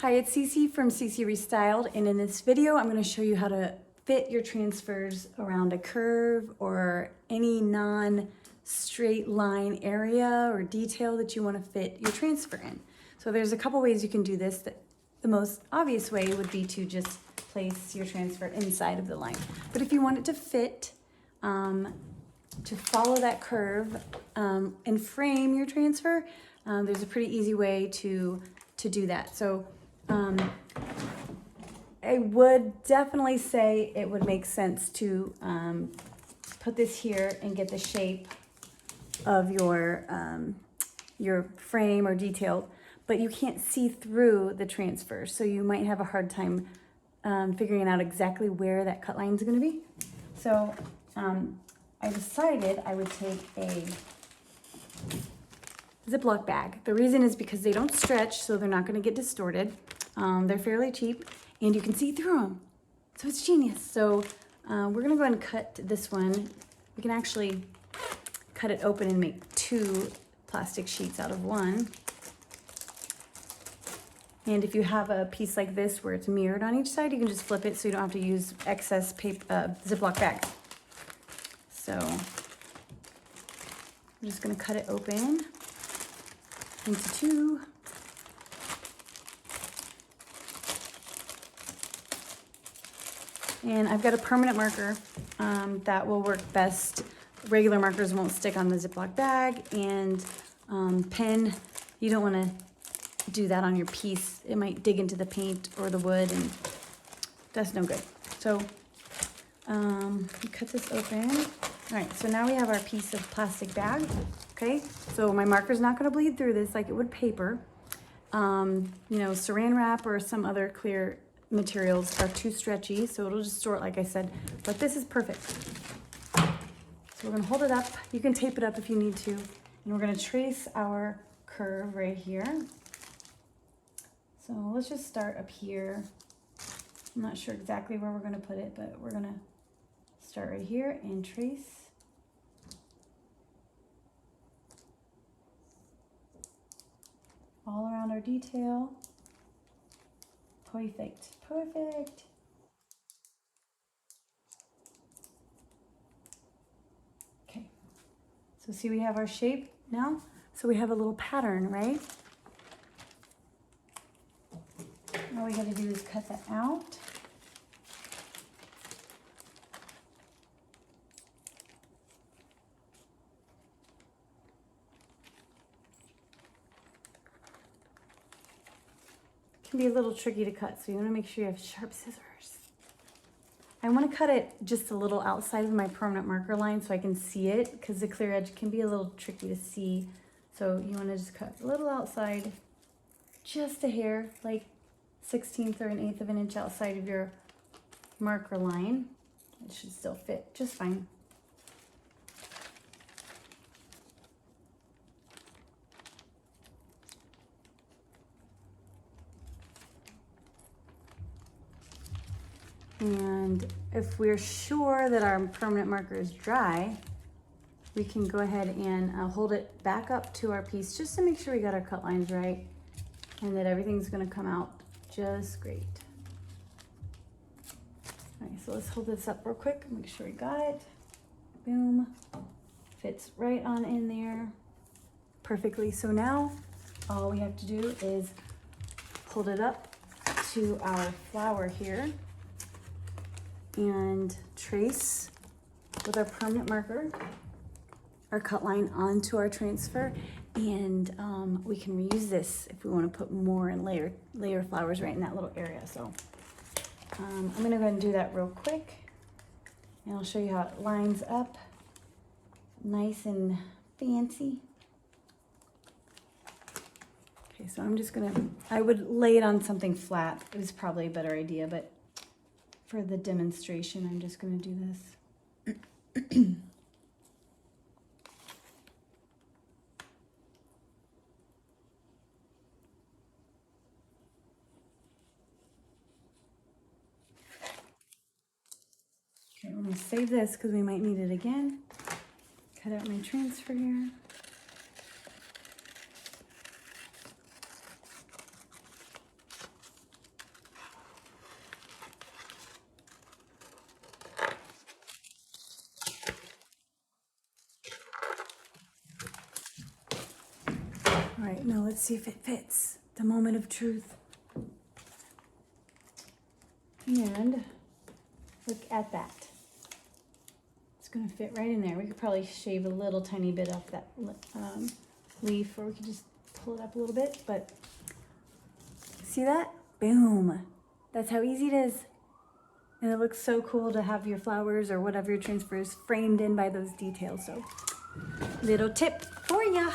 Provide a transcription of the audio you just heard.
Hi, it's Cece from Cece Restyled, and in this video I'm going to show you how to fit your transfers around a curve or any non-straight line area or detail that you want to fit your transfer in. So there's a couple ways you can do this. The most obvious way would be to just place your transfer inside of the line. But if you want it to fit, to follow that curve and frame your transfer, there's a pretty easy way to do that. So I would definitely say it would make sense to put this here and get the shape of your frame or detail, but you can't see through the transfer, so you might have a hard time figuring out exactly where that cut line is going to be. So I decided I would take a Ziploc bag. The reason is because they don't stretch, so they're not going to get distorted. They're fairly cheap, and you can see through them. So it's genius. So we're going to go ahead and cut this one. We can actually cut it open and make two plastic sheets out of one. And if you have a piece like this where it's mirrored on each side, you can just flip it so you don't have to use excess paper, Ziploc bag. So I'm just going to cut it open into two. And I've got a permanent marker that will work best. Regular markers won't stick on the Ziploc bag, and pen, you don't want to do that on your piece. It might dig into the paint or the wood, and that's no good. So cut this open. All right, so now we have our piece of plastic bag. Okay, so my marker's not going to bleed through this like it would paper. You know, saran wrap or some other clear materials are too stretchy, so it'll just store it like I said, but this is perfect. So we're going to hold it up. You can tape it up if you need to, and we're going to trace our curve right here. So let's just start up here. I'm not sure exactly where we're going to put it, but we're going to start right here and trace. All around our detail. Perfect, perfect. Okay, so see we have our shape now? So we have a little pattern, right? All we gotta do is cut that out. Can be a little tricky to cut, so you want to make sure you have sharp scissors. I want to cut it just a little outside of my permanent marker line so I can see it, because the clear edge can be a little tricky to see. So you want to just cut a little outside, just a hair, like 1/16 or 1/8 of an inch outside of your marker line. It should still fit just fine. And if we're sure that our permanent marker is dry, we can go ahead and hold it back up to our piece just to make sure we got our cut lines right and that everything's going to come out just great. All right, so let's hold this up real quick, make sure we got it. Boom. Fits right on in there perfectly. So now all we have to do is hold it up to our flower here and trace with our permanent marker our cut line onto our transfer, and we can reuse this if we want to put more and layer flowers right in that little area. So I'm going to go ahead and do that real quick, and I'll show you how it lines up nice and fancy. Okay, so I'm just gonna, I would lay it on something flat. It was probably a better idea, but for the demonstration, I'm just going to do this. Okay, I'm going to save this because we might need it again. Cut out my transfer here. All right, now let's see if it fits. The moment of truth. And look at that. It's gonna fit right in there. We could probably shave a little tiny bit off that leaf, or we could just pull it up a little bit, but see that? Boom. That's how easy it is. And it looks so cool to have your flowers or whatever your transfers framed in by those details. So little tip for ya.